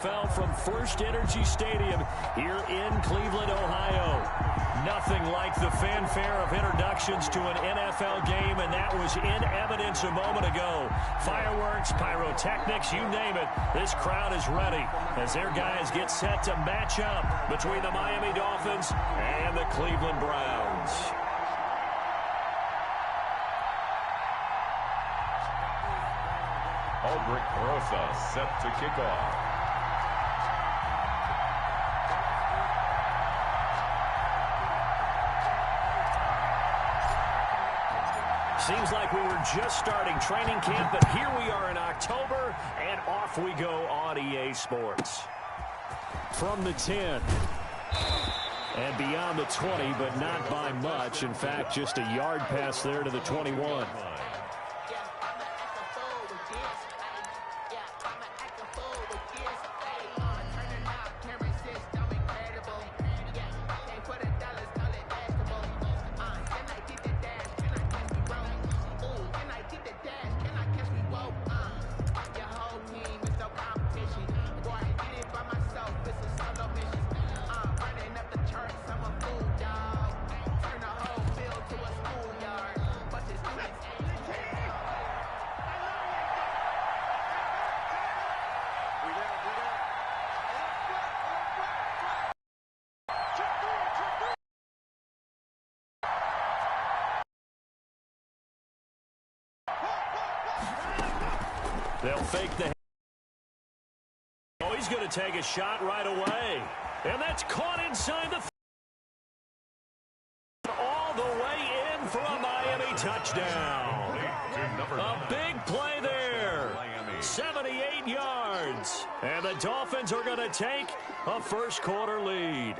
Fell from First Energy Stadium here in Cleveland, Ohio. Nothing like the fanfare of introductions to an NFL game, and that was in evidence a moment ago. Fireworks, pyrotechnics, you name it. This crowd is ready as their guys get set to match up between the Miami Dolphins and the Cleveland Browns. Aldrich Rosa set to kick off. Seems like we were just starting training camp, but here we are in October, and off we go on EA Sports. From the 10, and beyond the 20, but not by much. In fact, just a yard pass there to the 21. They'll fake the... Oh, he's going to take a shot right away. And that's caught inside the... All the way in for a Miami touchdown. A big play there. 78 yards. And the Dolphins are going to take a first-quarter lead.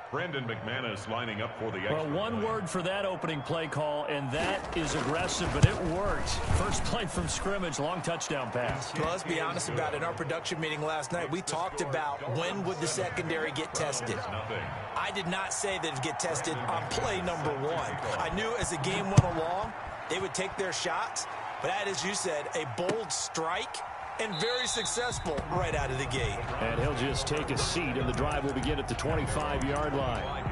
Brandon McManus lining up for the extra. Well, one word for that opening play call, and that is aggressive, but it worked. First play from scrimmage, long touchdown pass. Well, let's be honest about it. In our production meeting last night, we talked about when would the secondary get tested. I did not say that it would get tested on play number one. I knew as the game went along, they would take their shots, but that, as you said, a bold strike and very successful right out of the gate. And he'll just take a seat, and the drive will begin at the 25-yard line.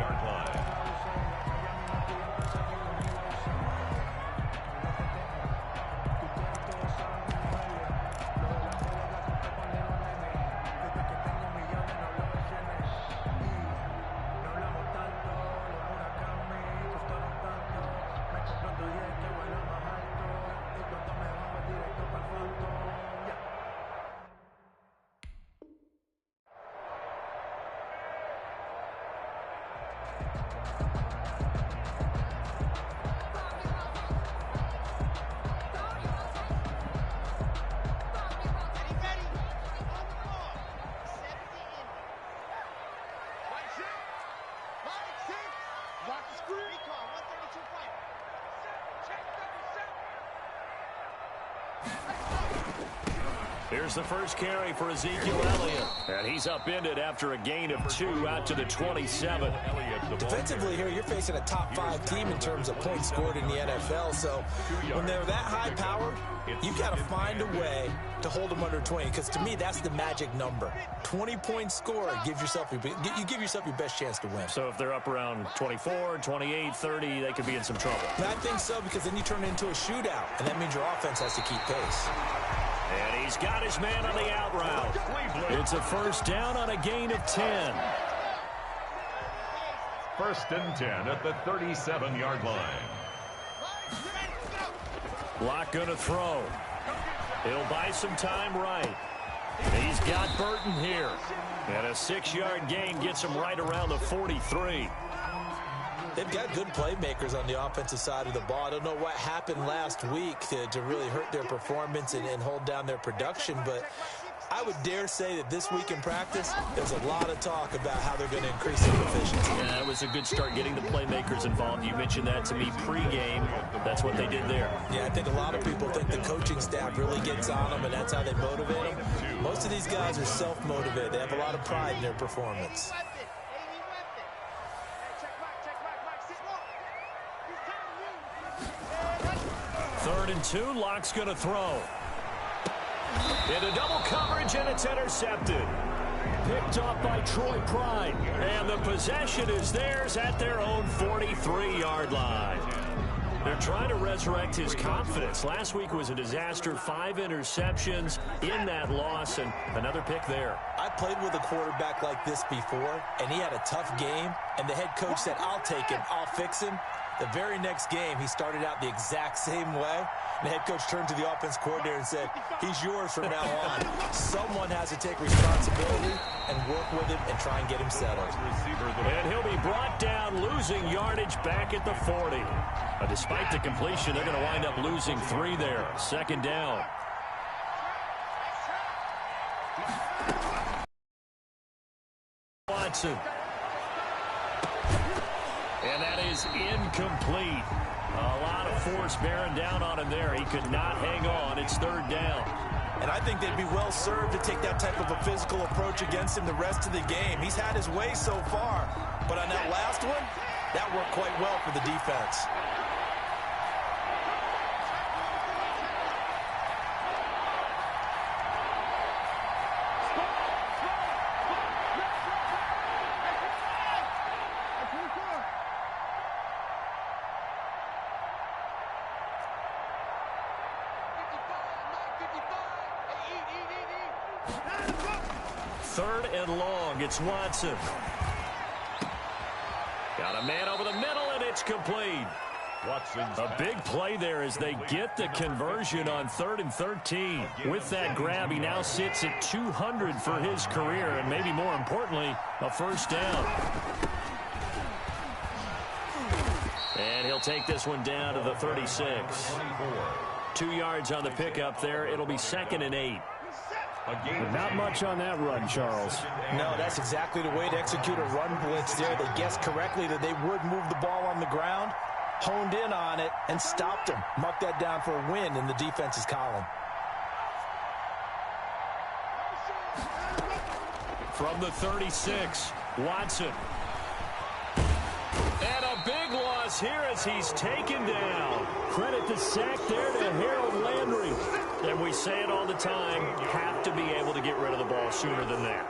Here's the first carry for Ezekiel Elliott. And he's upended after a gain of 2 out to the 27. Defensively here, you're facing a top-5 team in terms of points scored in the NFL. So when they're that high-powered, you've got to find a way to hold them under 20. Because to me, that's the magic number. 20 points scored gives yourself you give yourself your best chance to win. So if they're up around 24, 28, 30, they could be in some trouble. And I think so, because then you turn it into a shootout, and that means your offense has to keep pace. And he's got his man on the out route. It's a first down on a gain of 10. First and 10 at the 37-yard line. Block going to throw. He'll buy some time right. He's got Burton here. And a 6-yard gain gets him right around the 43. They've got good playmakers on the offensive side of the ball. I don't know what happened last week to really hurt their performance and hold down their production, but I would dare say that this week in practice, there's a lot of talk about how they're going to increase their efficiency. Yeah, that was a good start getting the playmakers involved. You mentioned that to me pregame. That's what they did there. Yeah, I think a lot of people think the coaching staff really gets on them, and that's how they motivate them. Most of these guys are self-motivated. They have a lot of pride in their performance. 3rd and 2, Locke's going to throw. Into double coverage, and it's intercepted. Picked off by Troy Pride. And the possession is theirs at their own 43-yard line. They're trying to resurrect his confidence. Last week was a disaster. 5 interceptions in that loss, and another pick there. I played with a quarterback like this before, and he had a tough game, and the head coach said, I'll take him, I'll fix him. The very next game, he started out the exact same way. The head coach turned to the offense coordinator and said, he's yours from now on. Someone has to take responsibility and work with him and try and get him settled. And he'll be brought down, losing yardage back at the 40. Despite the completion, they're going to wind up losing 3 there. Second down. Watson. And that is incomplete. A lot of force bearing down on him there. He could not hang on. It's third down. And I think they'd be well served to take that type of a physical approach against him the rest of the game. He's had his way so far. But on that last one, that worked quite well for the defense. Third and long. It's Watson. Got a man over the middle, and it's complete. A big play there as they get the conversion on 3rd and 13. With that grab, he now sits at 200 for his career, and maybe more importantly, a first down. And he'll take this one down to the 36. 2 yards on the pickup there. It'll be 2nd and 8. Not much on that run, Charles. No, that's exactly the way to execute a run blitz there. They guessed correctly that they would move the ball on the ground, honed in on it, and stopped them. Mark that down for a win in the defense's column. From the 36, Watson. And a big loss here as he's taken down. Credit the sack there to Harold Landry. And we say it all the time, have to be able to get rid of the ball sooner than that.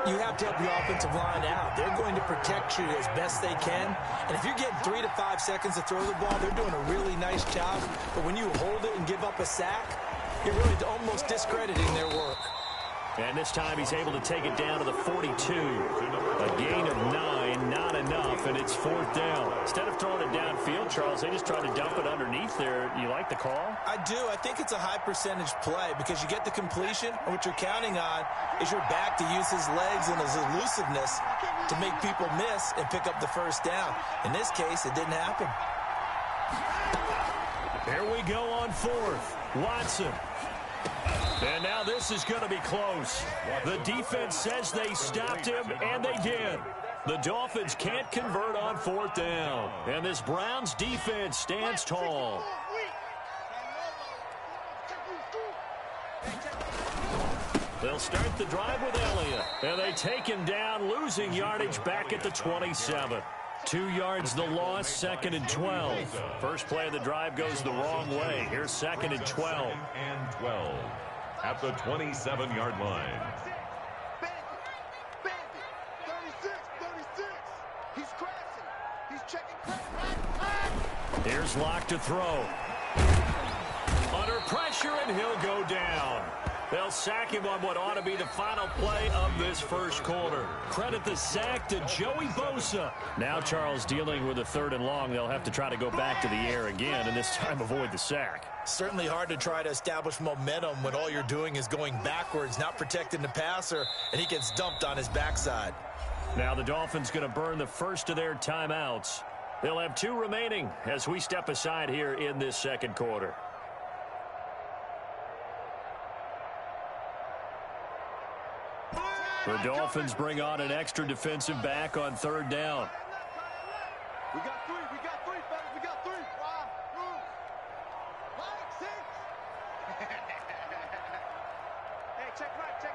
You have to help your offensive line out. They're going to protect you as best they can. And if you're getting 3 to 5 seconds to throw the ball, they're doing a really nice job. But when you hold it and give up a sack, you're really almost discrediting their work. And this time he's able to take it down to the 42. A gain of 9, not enough, and it's 4th down. Instead of throwing it downfield, Charles, they just try to dump it underneath there. You like the call? I do. I think it's a high percentage play because you get the completion, and what you're counting on is your back to use his legs and his elusiveness to make people miss and pick up the first down. In this case, it didn't happen. Here we go on 4th. Watson. And now this is going to be close. The defense says they stopped him, and they did. The Dolphins can't convert on 4th down. And this Browns defense stands tall. They'll start the drive with Elliott. And they take him down, losing yardage back at the 27. 2 yards the loss, 2nd and 12. First play of the drive goes the wrong way. Here's 2nd and 12. 2nd and 12 at the 27-yard line. Here's Locke to throw. Under pressure, and he'll go down. They'll sack him on what ought to be the final play of this first quarter. Credit the sack to Joey Bosa. Now Charles dealing with a 3rd and long. They'll have to try to go back to the air again, and this time avoid the sack. Certainly hard to try to establish momentum when all you're doing is going backwards, not protecting the passer, and he gets dumped on his backside. Now the Dolphins going to burn the first of their timeouts. They'll have 2 remaining as we step aside here in this second quarter. The Dolphins bring on an extra defensive back on 3rd down. We got 3, fellas, we got 3. 5, 6. Hey, check right, 6,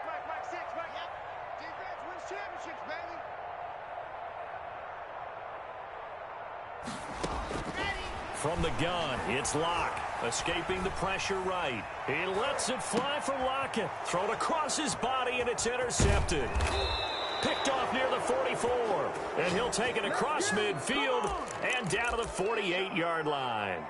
right? Yep. Defense wins championships, baby. From the gun, it's Locke. Escaping the pressure right. He lets it fly for Lockett. Thrown across his body, and it's intercepted. Picked off near the 44. And he'll take it across midfield and down to the 48-yard line.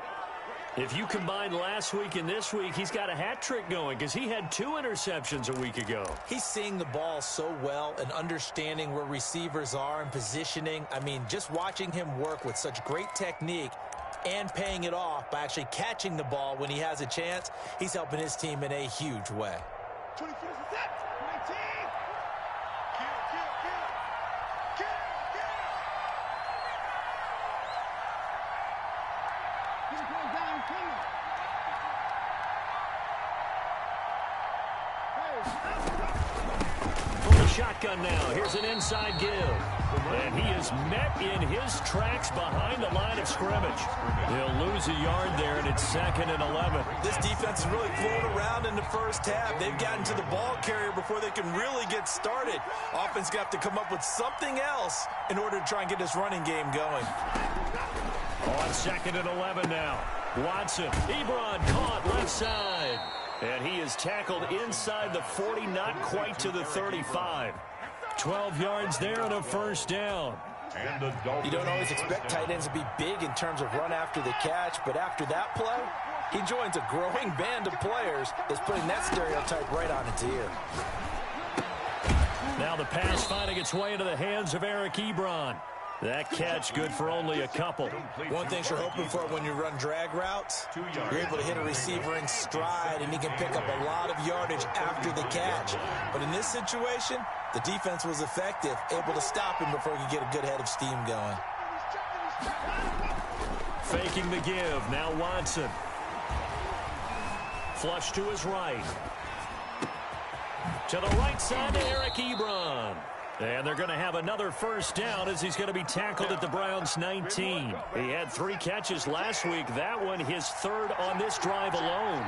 If you combine last week and this week, he's got a hat trick going because he had 2 interceptions a week ago. He's seeing the ball so well and understanding where receivers are and positioning. I mean, just watching him work with such great technique and paying it off by actually catching the ball when he has a chance, he's helping his team in a huge way. 24 set. 19. From the shotgun now, here's an inside give. And he is met in his tracks behind the line of scrimmage. He'll lose a yard there, and it's 2nd and 11. This defense is really floating around in the first half. They've gotten to the ball carrier before they can really get started. Offense got to come up with something else in order to try and get this running game going. On 2nd and 11 now. Watson, Ebron caught left side. And he is tackled inside the 40, not quite to the 35. 12 yards there and a first down. You don't always expect tight ends to be big in terms of run after the catch, but after that play, he joins a growing band of players that's putting that stereotype right on its ear. Now the pass finding its way into the hands of Eric Ebron. That catch good for only a couple. One thing you're hoping for when you run drag routes, you're able to hit a receiver in stride, and he can pick up a lot of yardage after the catch. But in this situation, the defense was effective, able to stop him before he could get a good head of steam going. Faking the give. Now Watson. Flush to his right. To the right side to Eric Ebron. And they're going to have another first down as he's going to be tackled at the Browns' 19. He had 3 catches last week. That one his 3rd on this drive alone.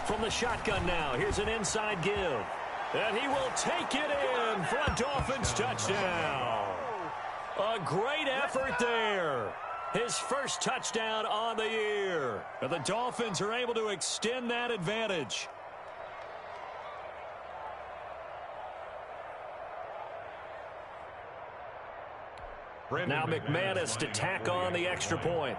From the shotgun now, here's an inside give. And he will take it in for a Dolphins touchdown. A great effort there. His first touchdown on the year. And the Dolphins are able to extend that advantage. Now McManus to tack on the extra point.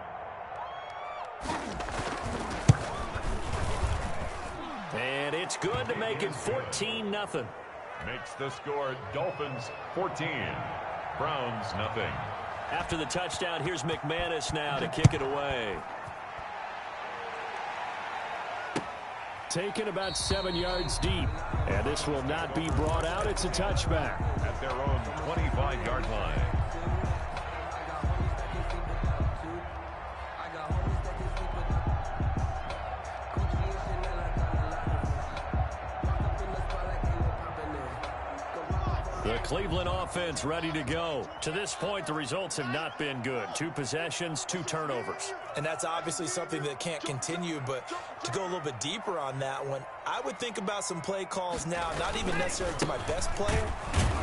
And it's good to make it 14-0. Makes the score Dolphins 14, Browns nothing. After the touchdown, here's McManus now to kick it away. Taken about 7 yards deep. And this will not be brought out. It's a touchback. At their own 25-yard line. The Cleveland offense ready to go. To this point, the results have not been good. 2 possessions, 2 turnovers. And that's obviously something that can't continue, but to go a little bit deeper on that one, I would think about some play calls now, not even necessarily to my best player,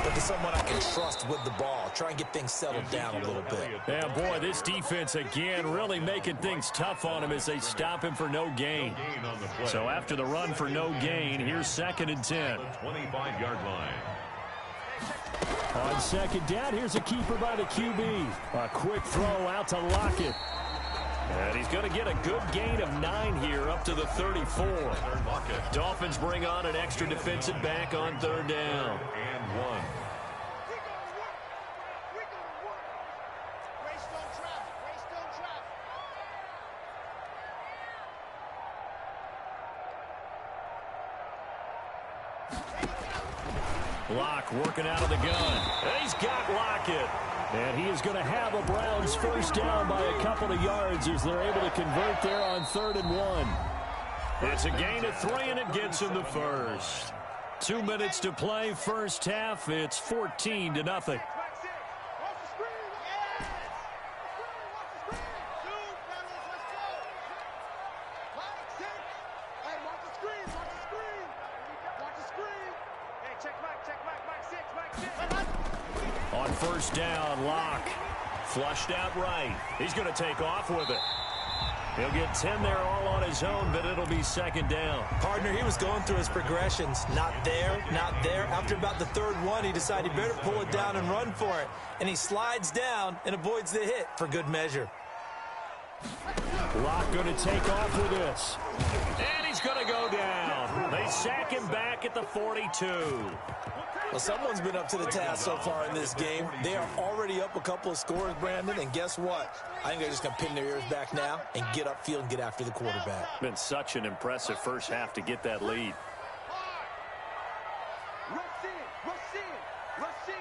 but to someone I can trust with the ball. Try and get things settled down a little bit. Yeah, boy, this defense again really making things tough on him as they stop him for no gain. So after the run for no gain, here's 2nd and 10. 25-yard line. On 2nd down, here's a keeper by the QB. A quick throw out to Lockett. And he's going to get a good gain of 9 here up to the 34. Dolphins bring on an extra defensive back on 3rd down. And 1. Locke working out of the gun. And he's got Lockett. And he is going to have a Browns first down by a couple of yards as they're able to convert there on 3rd and 1. It's a gain of 3, and it gets him the first. 2 minutes to play, first half. It's 14-0. first down. Locke flushed out right. He's going to take off with it. He'll get 10 there all on his own, but it'll be second down. Partner, he was going through his progressions. Not there, not there. After about the third one, he decided he better pull it down and run for it. And he slides down and avoids the hit for good measure. Locke going to take off with this. And he's going to go down. They sack him back at the 42. Well, someone's been up to the task so far in this game. They are already up a couple of scores, Brandon, and guess what? I think they're just going to pin their ears back now and get upfield and get after the quarterback. Been such an impressive first half to get that lead. Rush in, rush in, rush in.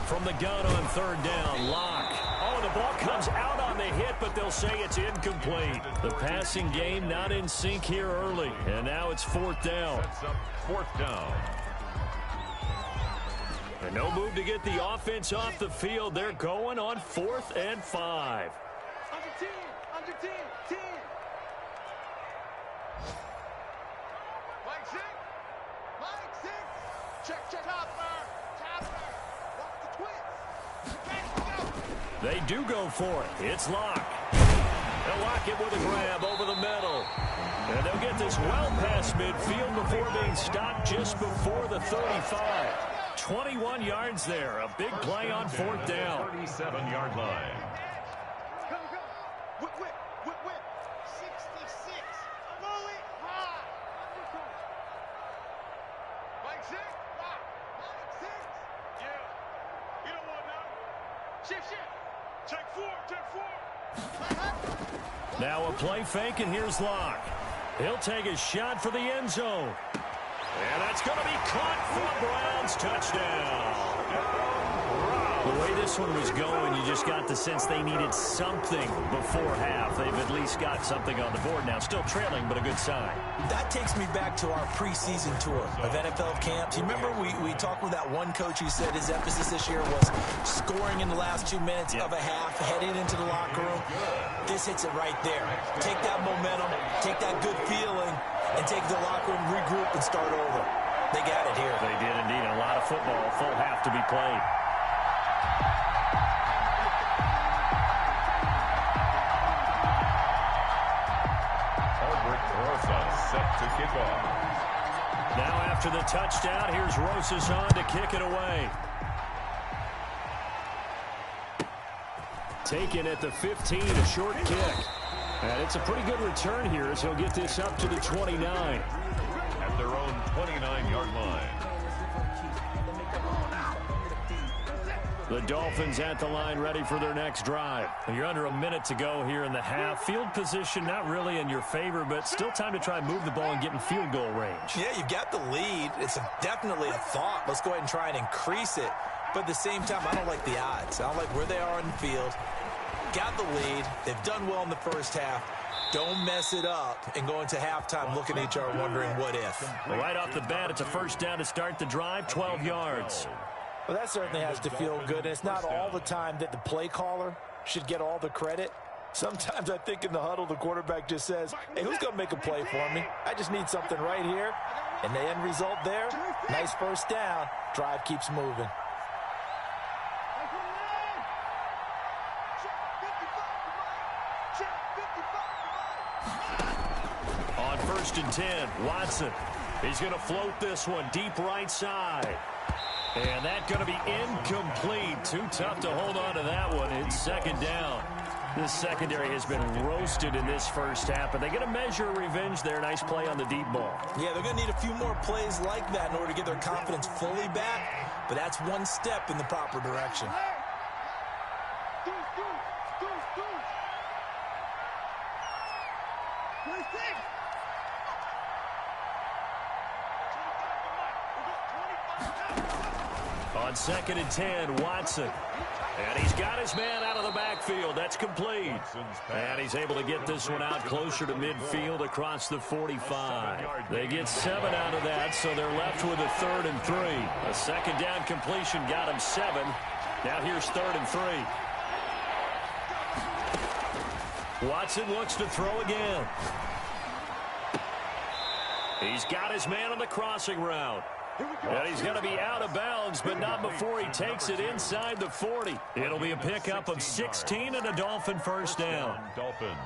From the gun on third down, Locke. Oh, the ball comes out on the hit, but they'll say it's incomplete. The passing game not in sync here early, and now it's fourth down. Sets up fourth down. And no move to get the offense off the field. They're going on 4th and 5. Under 10, under 10, 10. Mike 6, Mike 6. Check, check, Topper. Watch the twist. Catch, go. They do go for it. It's Locke. They'll lock it with a grab over the middle. And they'll get this well past midfield before being stopped just before the 35. 21 yards there. A big play on fourth down. 37-yard line. Go, go. Whip, whip, whip, whip. 66. Roll it high. Mike 6. Mike 6. Yeah. You don't want nothing. Shift, shift. Check 4, check 4. Now a play fake, and here's Locke. He'll take a shot for the end zone. And that's going to be caught for a Browns touchdown. The way this one was going, you just got the sense they needed something before half. They've at least got something on the board now. Still trailing, but a good sign. That takes me back to our preseason tour of NFL camps. You remember we talked with that one coach who said his emphasis this year was scoring in the last 2 minutes of a half, heading into the locker room. This hits it right there. Take that momentum, take that good feeling, and take the locker room, regroup, and start over. They got it here. They did indeed. A lot of football, full half to be played. Set to kick off. Now after the touchdown, here's Rosas on to kick it away. Taken at the 15, a short kick. And it's a pretty good return here as he'll get this up to the 29. At their own 29-yard line. The Dolphins at the line ready for their next drive. You're under a minute to go here in the half. Field position not really in your favor, but still time to try and move the ball and get in field goal range. Yeah, you've got the lead. It's definitely a thought. Let's go ahead and try and increase it. But at the same time, I don't like the odds. I don't like where they are in the field. Got the lead. They've done well in the first half. Don't mess it up and go into halftime looking at each other wondering what if. Well, right off the bat, it's a first down to start the drive, 12 yards. Well, that certainly has to feel good, and it's not all the time that the play caller should get all the credit. Sometimes I think in the huddle, the quarterback just says, hey, who's going to make a play for me? I just need something right here. And the end result there, nice first down. Drive keeps moving. On 1st and 10, Watson. He's going to float this one deep right side. And that's going to be incomplete. Too tough to hold on to that one. It's second down. This secondary has been roasted in this first half, but they're going to measure revenge there. Nice play on the deep ball. Yeah, they're going to need a few more plays like that in order to get their confidence fully back, but that's one step in the proper direction. On 2nd and 10, Watson. And he's got his man out of the backfield. That's complete. And he's able to get this one out closer to midfield across the 45. They get 7 out of that, so they're left with a 3rd and 3. A second down completion got him 7. Now here's 3rd and 3. Watson looks to throw again. He's got his man on the crossing route. And he's going to be out of bounds, but not before he takes it inside the 40. It'll be a pickup of 16 and a Dolphin first down. Dolphins.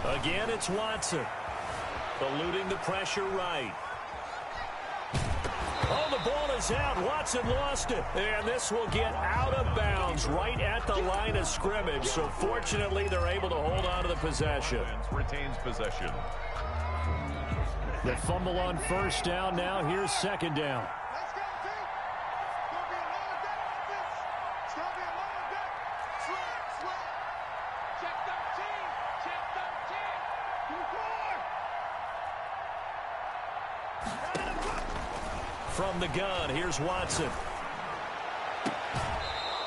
Again, it's Watson. Eluding the pressure right. Oh, the ball is out. Watson lost it. And this will get out of bounds right at the line of scrimmage. So fortunately, they're able to hold on to the possession. Retains possession. The fumble on first down. Now here's second down. From the gun, here's Watson.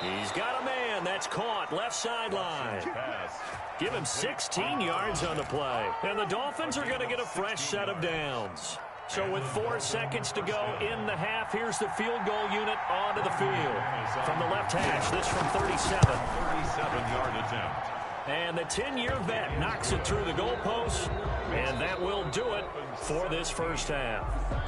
He's got a man. That's caught. Left sideline. Give him 16 yards on the play. And the Dolphins are going to get a fresh set of downs. So with 4 seconds to go in the half, here's the field goal unit onto the field. From the left hash, this from 37. 37-yard attempt. And the 10-year vet knocks it through the goalpost, and that will do it for this first half.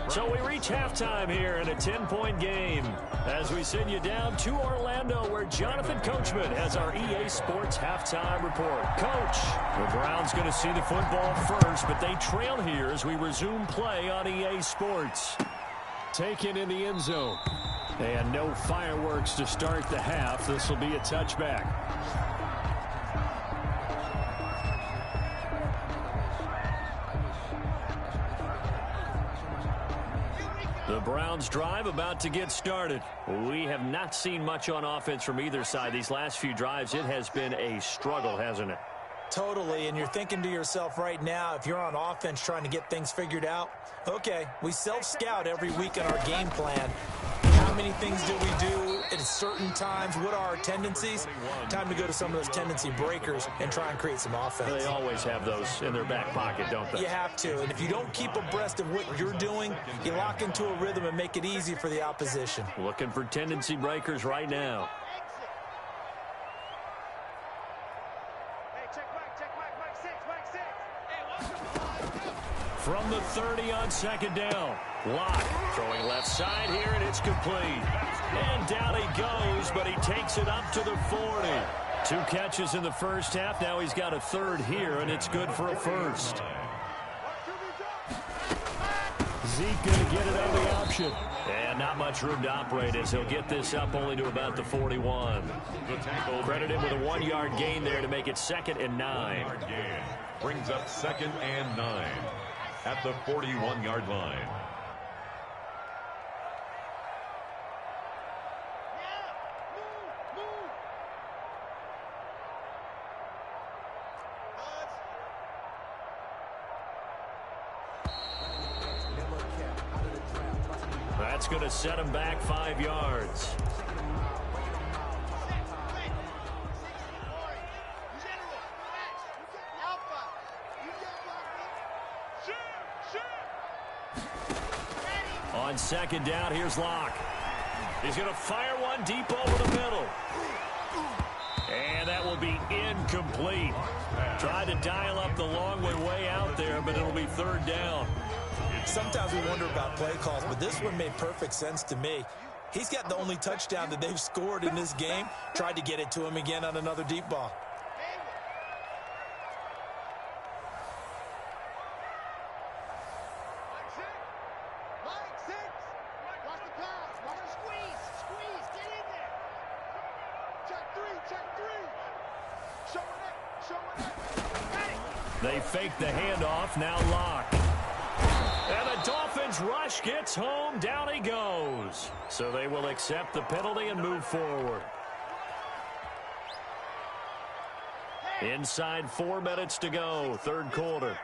So we reach halftime here in a 10-point game as we send you down to Orlando, where Jonathan Coachman has our EA Sports halftime report. Coach, the Browns going to see the football first, but they trail here as we resume play on EA Sports. Taken in the end zone. And no fireworks to start the half. This will be a touchback. The Browns drive about to get started. We have not seen much on offense from either side. These last few drives, it has been a struggle, hasn't it? Totally, and you're thinking to yourself right now, if you're on offense trying to get things figured out, okay, we self-scout every week in our game plan. How many things do we do at certain times? What are our tendencies? Time to go to some of those tendency breakers and try and create some offense. They always have those in their back pocket, don't they? You have to, and if you don't keep abreast of what you're doing, you lock into a rhythm and make it easy for the opposition. Looking for tendency breakers right now. From the 30 on second down. Locke throwing left side here, and it's complete. And down he goes, but he takes it up to the 40. 2 catches in the first half. Now he's got a third here, and it's good for a first. Zeke going to get it on the option. And not much room to operate as he'll get this up only to about the 41. Credit him with a 1-yard gain there to make it 2nd and 9. Brings up 2nd and 9 at the 41-yard line. That's going to set him back 5 yards. On second down, here's Locke. He's going to fire one deep over the middle. And that will be incomplete. Tried to dial up the long way out there, but it'll be 3rd down. Sometimes we wonder about play calls, but this one made perfect sense to me. He's got the only touchdown that they've scored in this game. Tried to get it to him again on another deep ball. They fake the handoff, now Locke. And the Dolphins rush gets home, down he goes. So they will accept the penalty and move forward. Inside 4 minutes to go, 3rd quarter.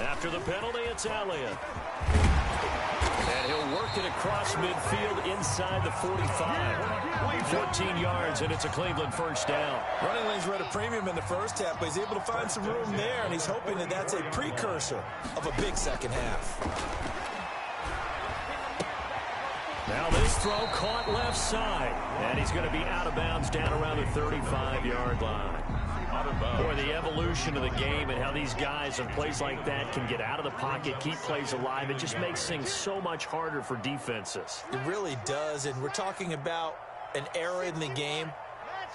After the penalty, it's Elliott. it across midfield inside the 45. 14 yards, and it's a Cleveland first down. Running lanes were at a premium in the first half, but he's able to find some room there, and he's hoping that that's a precursor of a big second half. Now this throw caught left side, and he's going to be out of bounds down around the 35-yard line. Boy, the evolution of the game and how these guys in plays like that can get out of the pocket, keep plays alive, it just makes things so much harder for defenses. It really does, and we're talking about an era in the game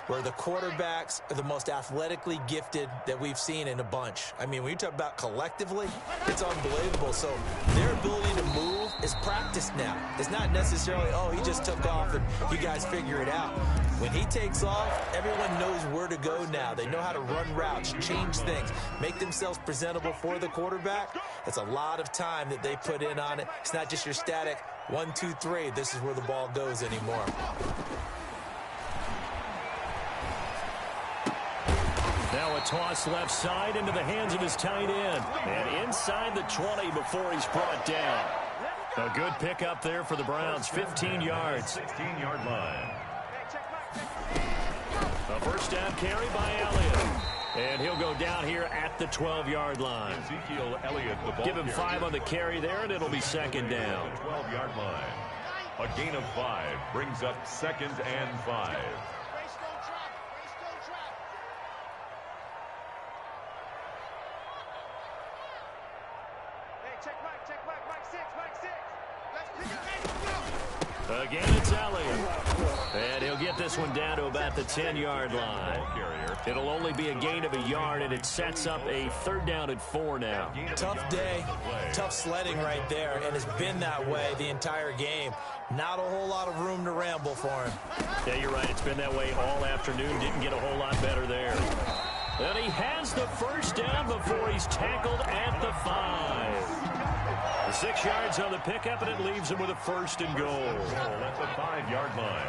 where the quarterbacks are the most athletically gifted that we've seen in a bunch. I mean, when you talk about collectively, it's unbelievable. So their ability to move is practiced now. It's not necessarily, oh, he just took off and you guys figure it out. When he takes off, everyone knows where to go now. They know how to run routes, change things, make themselves presentable for the quarterback. It's a lot of time that they put in on it. It's not just your static 1, 2, 3. This is where the ball goes anymore. Now a toss left side into the hands of his tight end. And inside the 20 before he's brought down. A good pickup there for the Browns. 15 yards. 16-yard line. A first down carry by Elliott. And he'll go down here at the 12-yard line. Ezekiel Elliott, the ball Give him 5 on the carry there, and it'll be second down. 12-yard line. A gain of 5 brings up 2nd and 5. Again, it's Elliott. And he'll get this one down to about the 10-yard line. It'll only be a gain of a yard, and it sets up a 3rd down and 4 now. Tough day, tough sledding right there, and it's been that way the entire game. Not a whole lot of room to ramble for him. Yeah, you're right. It's been that way all afternoon. Didn't get a whole lot better there. And he has the first down before he's tackled at the 5. 6 yards on the pickup, and it leaves him with a 1st and goal. At the 5-yard line.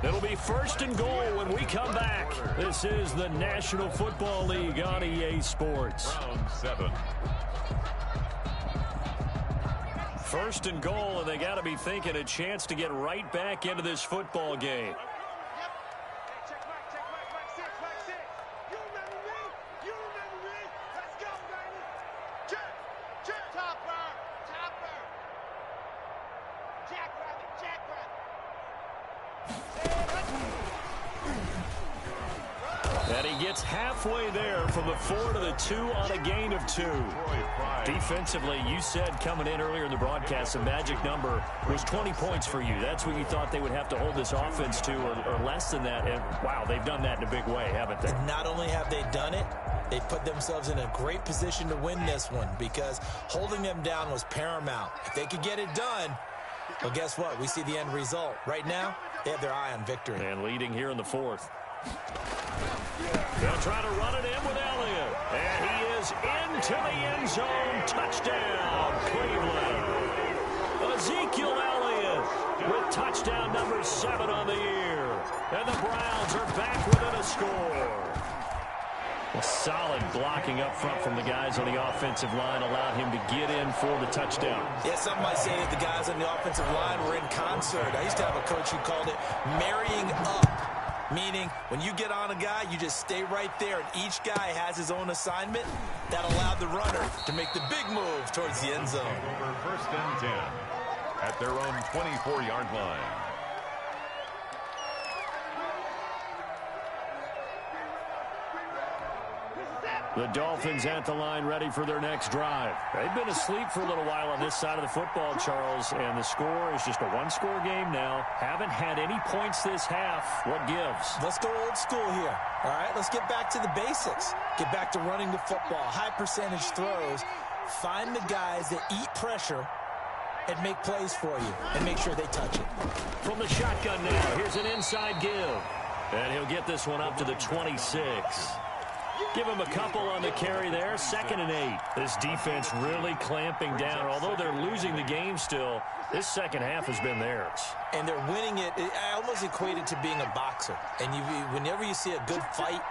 It'll be 1st and goal when we come back. This is the National Football League on EA Sports. Round 7. 1st and goal, and they got to be thinking a chance to get right back into this football game. And he gets halfway there from the 4 to the 2 on a gain of 2. Defensively, you said coming in earlier in the broadcast, the magic number was 20 points for you. That's what you thought they would have to hold this offense to, or less than that. And, wow, they've done that in a big way, haven't they? Not only have they done it, they put themselves in a great position to win this one because holding them down was paramount. If they could get it done, well, guess what? We see the end result. Right now, they have their eye on victory. And leading here in the 4th. They'll try to run it in with Elliott. And he is into the end zone. Touchdown, Cleveland. Ezekiel Elliott with touchdown number 7 on the year. And the Browns are back within a score. A solid blocking up front from the guys on the offensive line allowed him to get in for the touchdown. Yeah, some might say that the guys on the offensive line were in concert. I used to have a coach who called it marrying up. Meaning, when you get on a guy, you just stay right there, and each guy has his own assignment. That allowed the runner to make the big move towards the end zone. Over 1st and 10 at their own 24-yard line. The Dolphins at the line ready for their next drive. They've been asleep for a little while on this side of the football, Charles, and the score is just a one-score game now. Haven't had any points this half. What gives? Let's go old school here. All right, let's get back to the basics. Get back to running the football, high percentage throws. Find the guys that eat pressure and make plays for you and make sure they touch it. From the shotgun now, here's an inside give. And he'll get this one up to the 26. Give him a couple on the carry there. 2nd and 8. This defense really clamping down. Although they're losing the game still, this second half has been theirs. And they're winning it. I almost equate it to being a boxer. And whenever you see a good fight,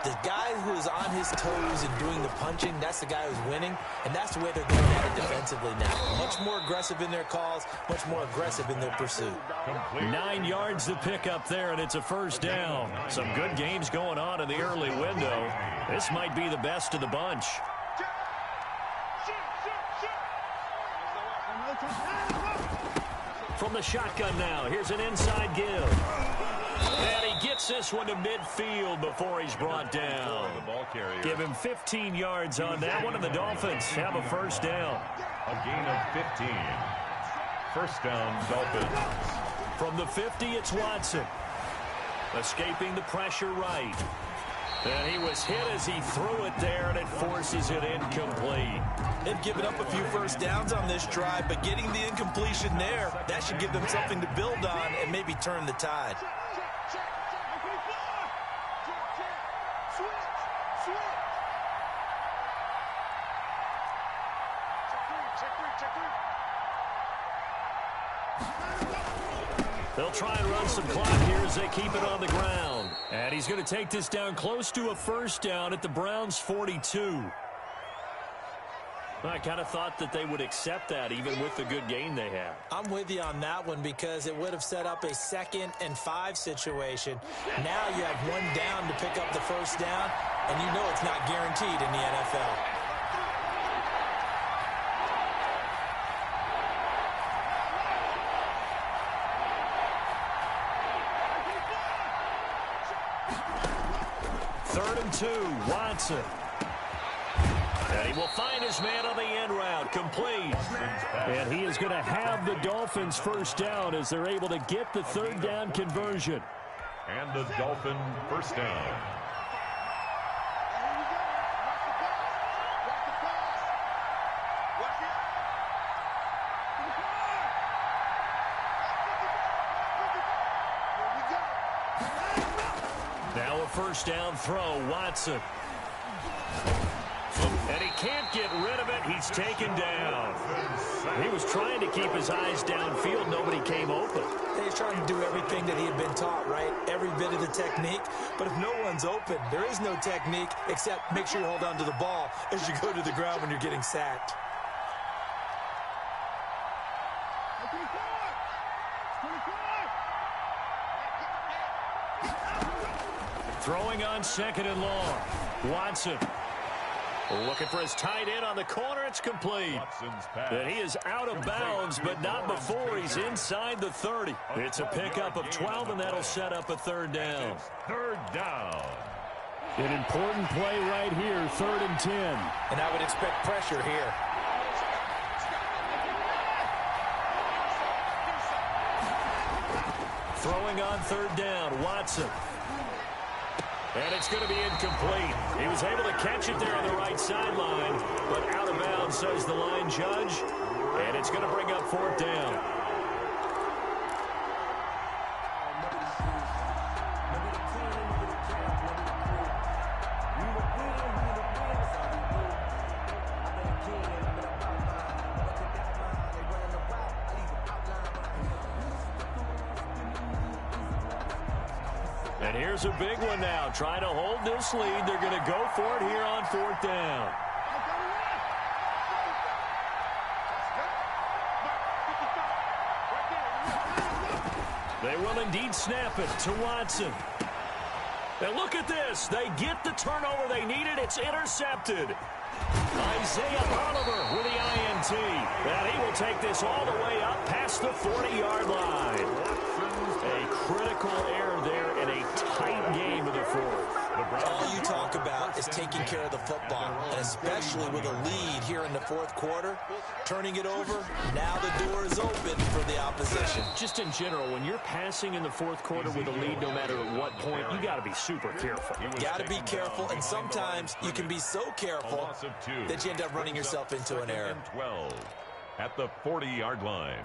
The guy who is on his toes and doing the punching, that's the guy who's winning, and that's the way they're going at it defensively now. Much more aggressive in their calls, much more aggressive in their pursuit. 9 yards to pick up there, and it's a first down. Some good games going on in the early window. This might be the best of the bunch. From the shotgun now, here's an inside give. And he gets this one to midfield before he's brought down. Give him 15 yards on that one, and the Dolphins have a first down. A gain of 15. First down, Dolphins. From the 50, it's Watson. Escaping the pressure right. And he was hit as he threw it there, and it forces it incomplete. They've given up a few first downs on this drive, but getting the incompletion there, that should give them something to build on and maybe turn the tide. They'll try and run some clock here as they keep it on the ground. And he's going to take this down close to a first down at the Browns' 42. I kind of thought that they would accept that even with the good game they had. I'm with you on that one because it would have set up a 2nd and 5 situation. Now you have one down to pick up the first down, and you know it's not guaranteed in the NFL. Third and 2, Watson. And he will find his man on the end route, complete. And he is going to have the Dolphins first down as they're able to get the third down conversion. And the Dolphin first down. Now a first down throw, Watson. And he can't get rid of it. He's taken down. He was trying to keep his eyes downfield. Nobody came open. He's trying to do everything that he had been taught, right? Every bit of the technique. But if no one's open, there is no technique except make sure you hold on to the ball as you go to the ground when you're getting sacked. Throwing on 2nd and long. Watson. Looking for his tight end on the corner. It's complete. And he is out of bounds, but not before he's inside the 30. It's a pickup of 12, and that'll set up a third down. Third down. An important play right here, 3rd and 10. And I would expect pressure here. Throwing on 3rd down, Watson. And it's going to be incomplete. He was able to catch it there on the right sideline, but out of bounds, says the line judge. And it's going to bring up 4th down. And here's a big one now. Trying to hold this lead. They're going to go for it here on 4th down. They will indeed snap it to Watson. And look at this. They get the turnover they needed. It's intercepted. Isaiah Oliver with the INT. And he will take this all the way up past the 40-yard line. A critical error there in a tight game of the 4th. All you talk about is taking care of the football, and especially with a lead here in the 4th quarter, turning it over, now the door is open for the opposition. Just in general, when you're passing in the 4th quarter with a lead, no matter at what point, you got to be super careful. Got to be careful, and sometimes you can be so careful that you end up running yourself into an error. 12 at the 40-yard line.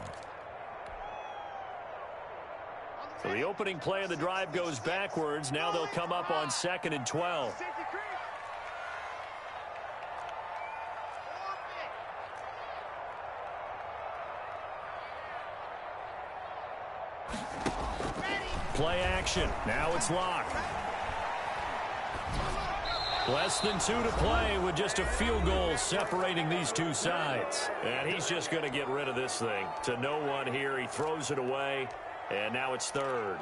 So the opening play of the drive goes backwards. Now they'll come up on 2nd and 12. Play action. Now it's Locke. Less than 2 to play with just a field goal separating these two sides. And he's just going to get rid of this thing. To no one here. He throws it away. And now it's third.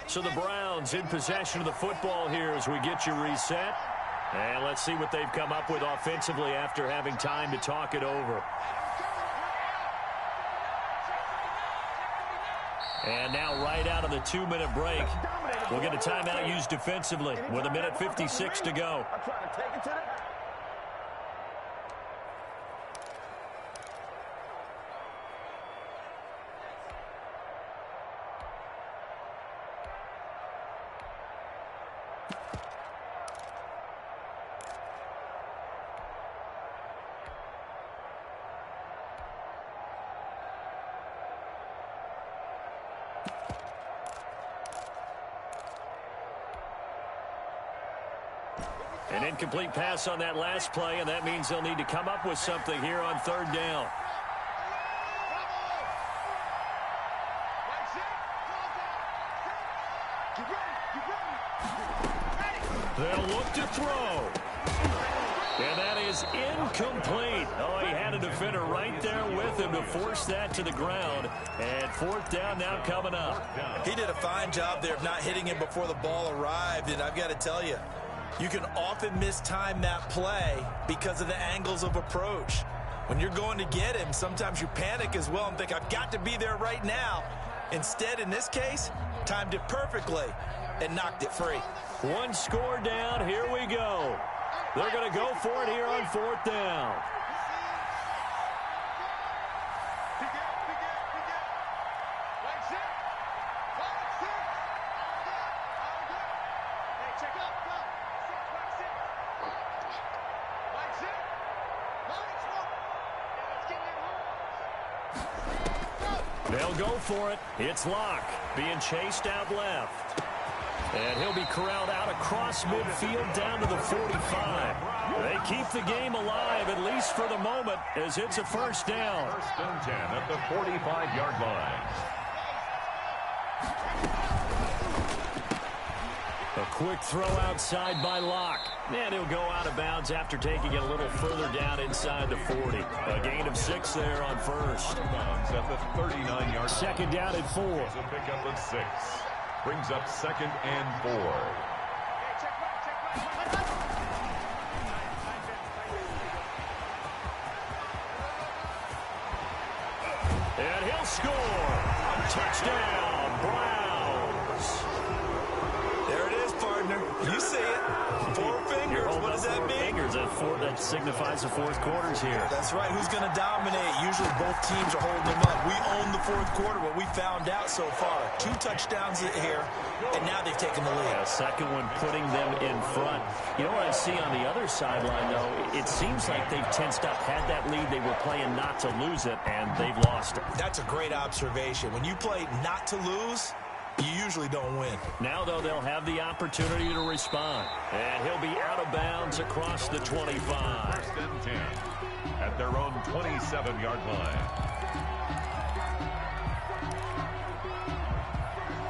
So the Browns in possession of the football here as we get you reset. And let's see what they've come up with offensively after having time to talk it over. And now right out of the 2-minute break, we'll get a timeout used defensively with 1:56 to go. An incomplete pass on that last play, and that means they'll need to come up with something here on third down. They'll look to throw. And that is incomplete. Oh, he had a defender right there with him to force that to the ground. And fourth down now coming up. He did a fine job there of not hitting him before the ball arrived, and I've got to tell you, you can often mistime that play because of the angles of approach. When you're going to get him, sometimes you panic as well and think, I've got to be there right now. Instead, in this case, timed it perfectly and knocked it free. One score down. Here we go. They're going to go for it here on fourth down. They'll go for it. It's Locke being chased out left. And he'll be corralled out across midfield down to the 45. They keep the game alive, at least for the moment, as it's a first down. First and 10 at the 45-yard line. A quick throw outside by Locke. And he'll go out of bounds after taking it a little further down inside the 40. A gain of 6 there on first. At the 39-yard. Second down at 4. It's a pickup of 6. Brings up second and 4. And he'll score. Touchdown, Browns. There it is, partner. You see it. 4 fingers. What does that mean? Fingers. That signifies the fourth quarter's here. That's right. Who's going to dominate? Usually both teams are holding them up. We own the fourth quarter, what we found out so far. 2 touchdowns here, and now they've taken the lead. A second one putting them in front. You know what I see on the other sideline, though? It seems like they've tensed up. Had that lead, they were playing not to lose it, and they've lost it. That's a great observation. When you play not to lose, you usually don't win. Now, though, they'll have the opportunity to respond. And he'll be out of bounds across the 25. First and 10 at their own 27-yard line.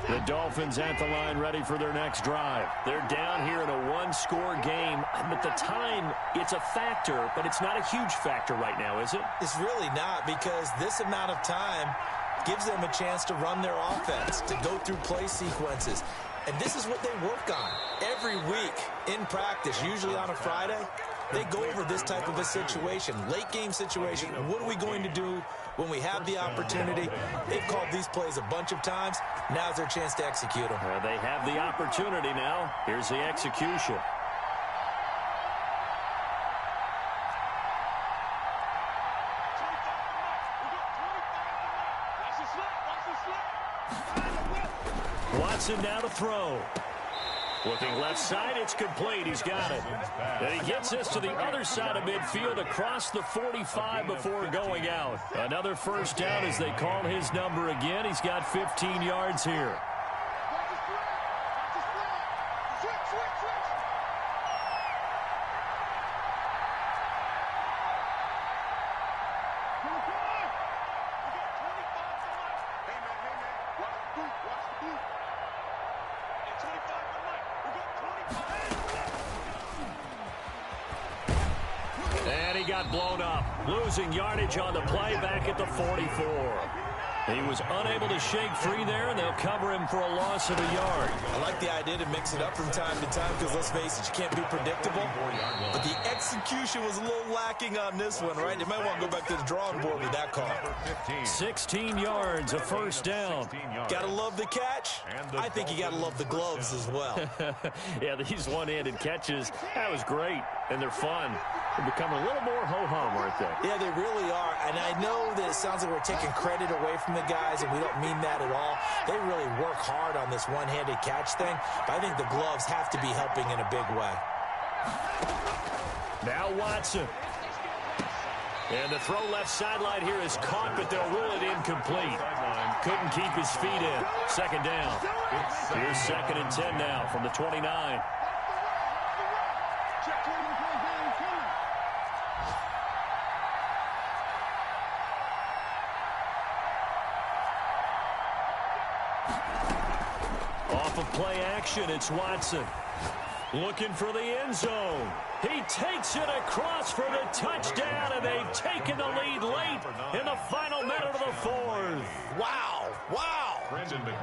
The Dolphins at the line ready for their next drive. They're down here in a one-score game. At the time, it's a factor, but it's not a huge factor right now, is it? It's really not, because this amount of time gives them a chance to run their offense, to go through play sequences. And this is what they work on every week in practice, usually on a Friday. They go over this type of a situation, late game situation. What are we going to do when we have the opportunity? They've called these plays a bunch of times. Now's their chance to execute them. Well, they have the opportunity now. Here's the execution. Watson now to throw. Looking left side, it's complete. He's got it. And he gets this to the other side of midfield across the 45 before going out. Another first down as they call his number again. He's got 15 yards here. got blown up. Losing yardage on the play back at the 44. He was unable to shake free there, and they'll cover him for a loss of a yard. I like the idea to mix it up from time to time because, let's face it, you can't be predictable. But the execution was a little lacking on this one, right? They might want to go back to the drawing board with that call. 16 yards, a first down. Got to love the catch. I think you got to love the gloves as well. Yeah, these one-handed catches, that was great, and they're fun. They're becoming a little more ho-hum, aren't they? Yeah, they really are. And I know that it sounds like we're taking credit away from the guys, and we don't mean that at all. They really work hard on this one-handed catch thing, but I think the gloves have to be helping in a big way. Now Watson. And the throw left sideline here is caught, but they'll rule it incomplete. Couldn't keep his feet in. Second down. Here's 2nd and 10 now from the 29. Off of play action, it's Watson. Looking for the end zone. He takes it across for the touchdown, and they've taken the lead late in the final minute of the 4th. Wow, wow.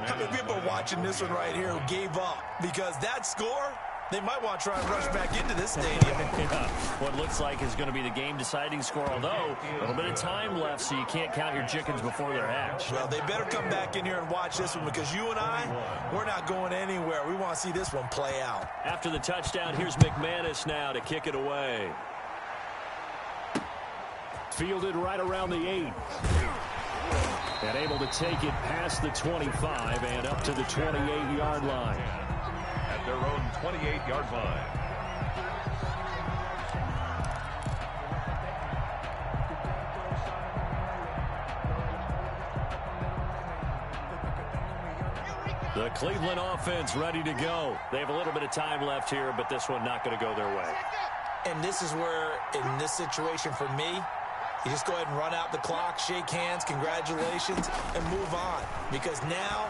How many people are watching this one right here who gave up? Because that score, they might want to try and rush back into this stadium. Yeah, what looks like is going to be the game-deciding score, although a little bit of time left, so you can't count your chickens before they're hatched. Well, they better come back in here and watch this one because you and I, we're not going anywhere. We want to see this one play out. After the touchdown, here's McManus now to kick it away. Fielded right around the 8. And able to take it past the 25 and up to the 28-yard line. At their own 28-yard line. The Cleveland offense ready to go. They have a little bit of time left here, but this one not going to go their way. And this is where, in this situation for me, you just go ahead and run out the clock, shake hands, congratulations, and move on. Because now,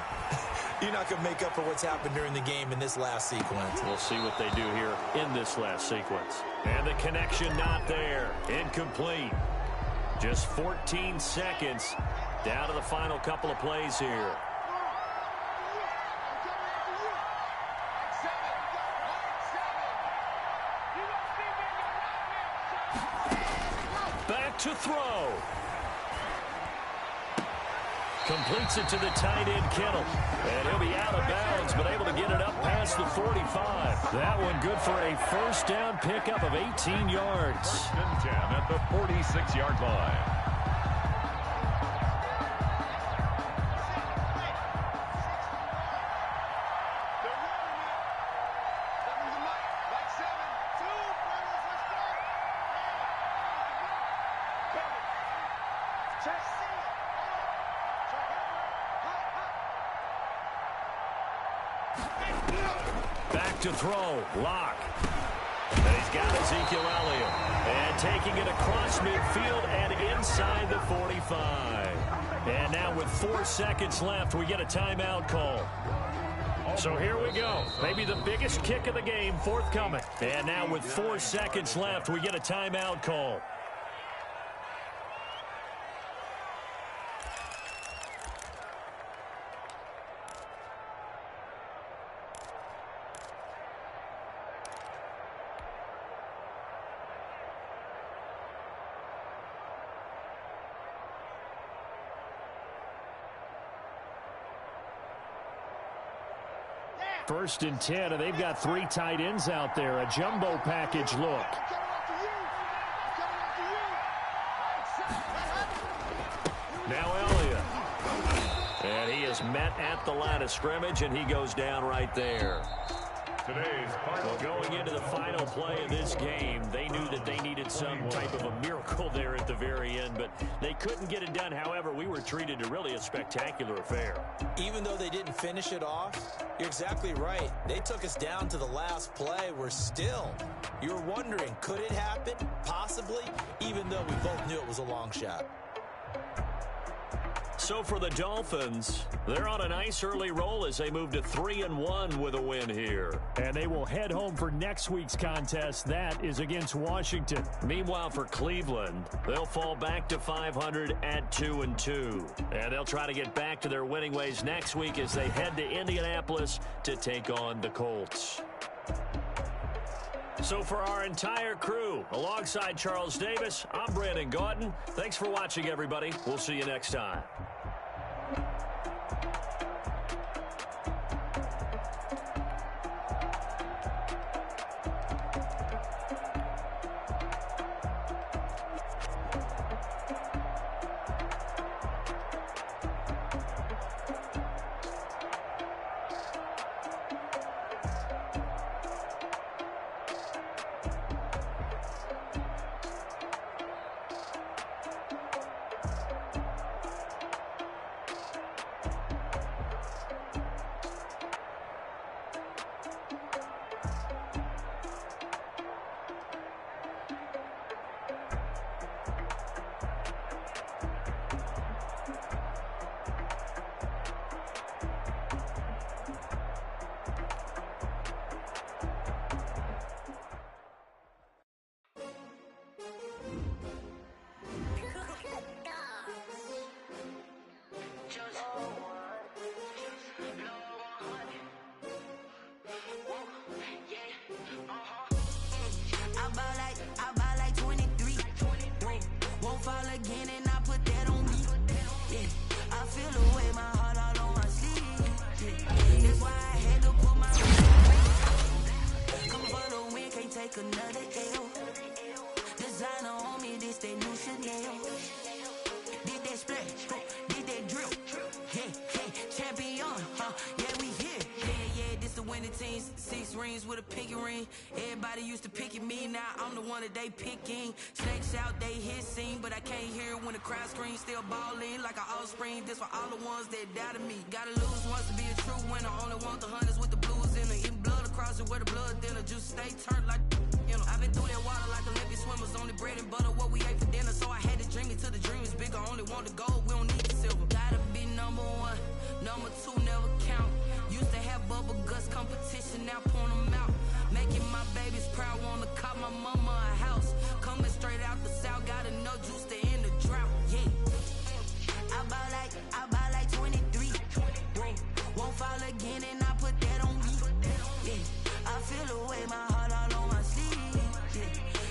you're not going to make up for what's happened during the game in this last sequence. We'll see what they do here in this last sequence. And the connection not there. Incomplete. Just 14 seconds down to the final couple of plays here. Back to throw. Completes it to the tight end, Kittle. And he'll be out of bounds, but able to get it up past the 45. That one good for a first down pickup of 18 yards. 1st and 10 at the 46-yard line. Back to throw. Lock. And he's got Ezekiel Elliott. And taking it across midfield and inside the 45. And now with 4 seconds left, we get a timeout call. So here we go. Maybe the biggest kick of the game forthcoming. And now with 4 seconds left, we get a timeout call. First and 10, and they've got 3 tight ends out there. A jumbo package look. Now Elliott. And he is met at the line of scrimmage, and he goes down right there. Well, going into the final play of this game, they knew that they needed some type of a miracle there at the very end, but they couldn't get it done. However, we were treated to really a spectacular affair. Even though they didn't finish it off, you're exactly right. They took us down to the last play. We're still, you're wondering, could it happen? Possibly, even though we both knew it was a long shot. So for the Dolphins, they're on a nice early roll as they move to 3-1 with a win here. And they will head home for next week's contest. That is against Washington. Meanwhile, for Cleveland, they'll fall back to 500 at 2-2. And they'll try to get back to their winning ways next week as they head to Indianapolis to take on the Colts. So for our entire crew, alongside Charles Davis, I'm Brandon Gaudin. Thanks for watching, everybody. We'll see you next time. With a pinky ring, everybody used to pick at me. Now I'm the one that they picking. Snakes out, they hissing, but I can't hear when the crowd screams. Still balling like an offspring. This for all the ones that doubted me. Gotta lose once to be a true winner. Only want the hunters with the blues in it. Eating blood across it where the blood thinner. Juice stay turned like I've been through that water like Olympic swimmers. Only bread and butter what we ate for dinner. So I had to dream it till the dream is bigger. Only want the gold, we don't need the silver. Gotta be number one, number two never count. Used to have bubble guts competition, now point them out. Making my babies proud, wanna cop my mama a house. Coming straight out the south, gotta know juice to end the drought. Yeah, I buy like 23. Won't fall again and I put that on me. Yeah, I feel the way, my heart all on my sleeve. Yeah,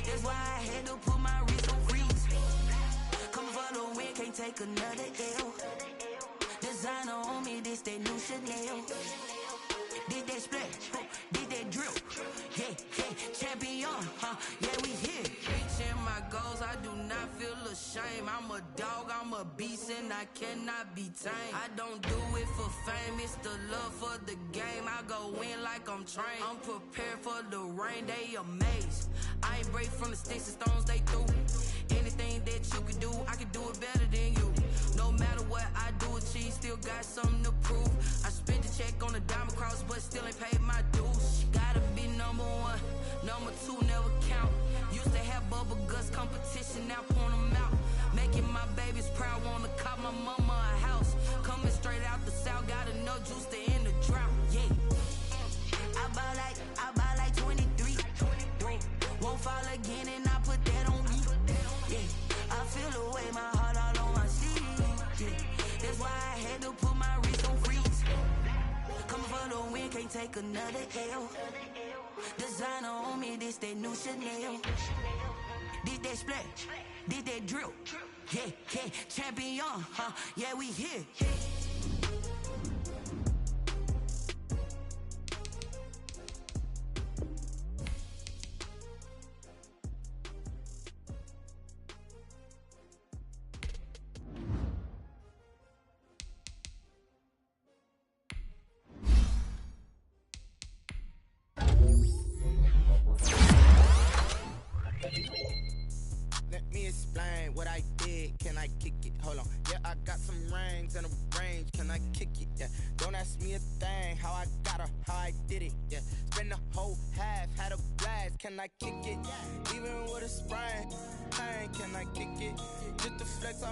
that's why I had to put my wrist on freeze. Coming for the win, can't take another L. Designer on me, this that new Chanel. Did that splash, did that drill. Yeah, champion, yeah, we here. Reaching my goals, I do not feel ashamed. I'm a dog, I'm a beast, and I cannot be tamed. I don't do it for fame, it's the love for the game. I go in like I'm trained. I'm prepared for the rain, they amazed. I ain't break from the sticks and stones they threw. Anything that you can do, I can do it better than you. No matter what I do, achieve, still got something to prove. I spent the check on the diamond cross, but still ain't paid my dues. Gotta be number one, number two never count. Used to have bubble guts competition, now point them out. Making my babies proud, wanna cop my mama a house. Coming straight out the south, gotta know juice to end the drought. Yeah, I buy like 23. Won't fall again and I put that on me. Yeah, I feel the way, my heart all on my sleeve. Yeah, that's why I had to put my wrist on freeze. Coming for the win, can't take another L. Designer on me, this that new Chanel. Did that splash, did that drill. Yeah, champion, yeah, we here. What I did, can I kick it? Hold on, yeah, I got some rings and a range, can I kick it? Yeah, don't ask me a thing, how I got her, how I did it. Yeah, spend the whole half, had a blast, can I kick it? Even with a sprain, can I kick it? Just the flex on